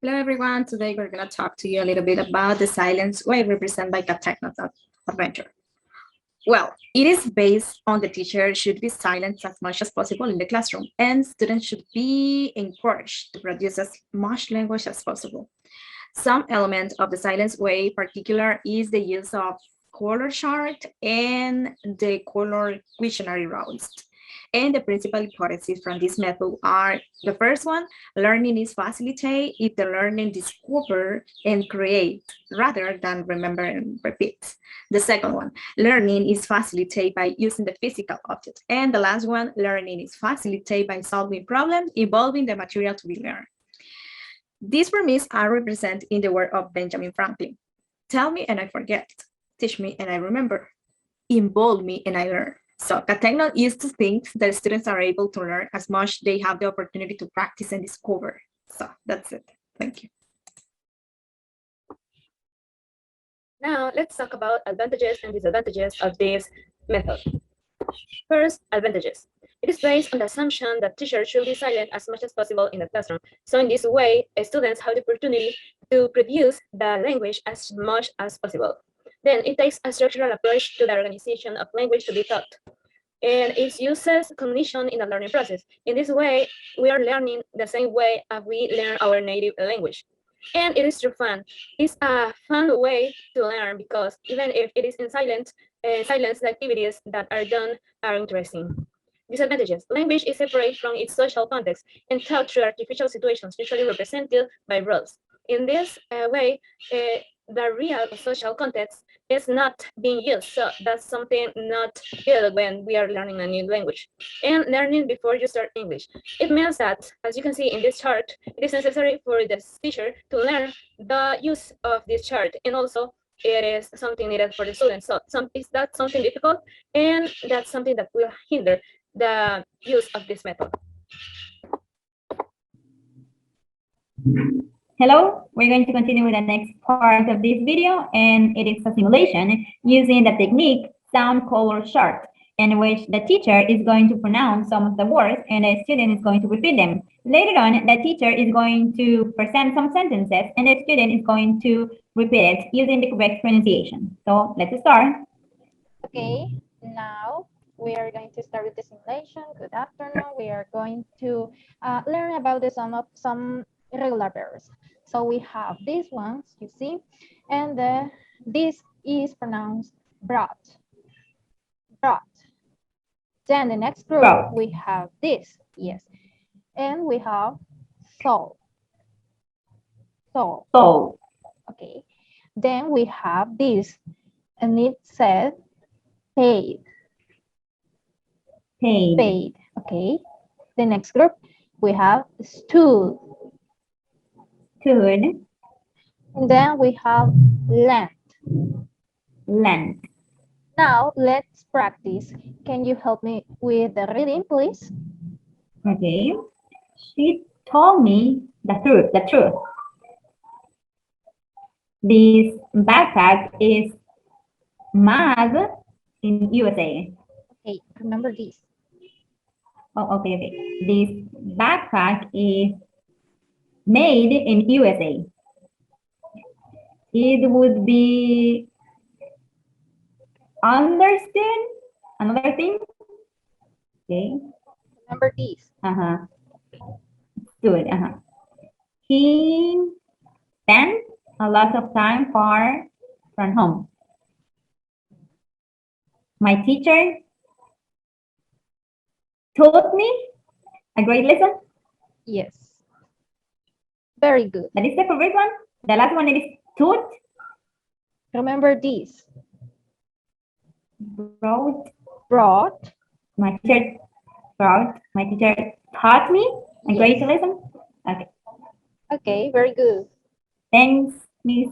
Hello everyone, today we're going to talk to you a little bit about the silence wave represented by the technical adventure. Well, it is based on the teacher should be silent as much as possible in the classroom, and students should be encouraged to produce as much language as possible. Some element of the silence way particular is the use of color chart and the color questionnaire routes. And the principal hypotheses from this method are the first one, learning is facilitated if the learning discover and create rather than remember and repeat. The second one, learning is facilitated by using the physical object. And the last one, learning is facilitated by solving problems involving the material to be learned. These premises are represented in the work of Benjamin Franklin. Tell me and I forget. Teach me and I remember. Involve me and I learn. So Catechno used to think that students are able to learn as much they have the opportunity to practice and discover. So that's it. Thank you. Now let's talk about advantages and disadvantages of this method. First, advantages. It is based on the assumption that teachers should be silent as much as possible in the classroom. So in this way, students have the opportunity to produce the language as much as possible. Then it takes a structural approach to the organization of language to be taught. And it uses cognition in the learning process. In this way, we are learning the same way as we learn our native language. And it is through fun. It's a fun way to learn because even if it is in silence, the activities that are done are interesting. Disadvantages. Language is separate from its social context and taught through artificial situations, usually represented by roles. In this way, the real social context is not being used. So that's something not good when we are learning a new language. And learning before you start English. It means that, as you can see in this chart, it is necessary for the teacher to learn the use of this chart. And also, it is something needed for the students. So is that something difficult? And that's something that will hinder the use of this method. Hello, we're going to continue with the next part of this video, and it is a simulation using the technique sound color chart, in which the teacher is going to pronounce some of the words and the student is going to repeat them. Later on, the teacher is going to present some sentences and the student is going to repeat it using the correct pronunciation. So let's start. Okay, now we are going to start with the simulation. Good afternoon. We are going to learn about the sum of some irregular verbs. So we have these ones, you see, and this is pronounced brought. Brought. Then the next group, we have this, yes. And we have sold. Sold. Sold. Okay. Then we have this, and it said paid. Paid. Paid. Okay. The next group, we have stood. Stood. And then we have lent. Lent. Now let's practice. Can you help me with the reading, please? Okay. She told me the truth. The truth. This backpack is made in USA. Okay, remember this. Oh, okay, okay. This backpack is made in USA. It would be understood. Another thing. Okay. Remember this. Good. He spent a lot of time far from home. My teacher taught me a great lesson. Yes. Very good. That is the correct one. The last one is taught. Remember this. Brought. My teacher brought. My teacher taught me a great lesson. Okay. Okay, very good. Thanks, Miss.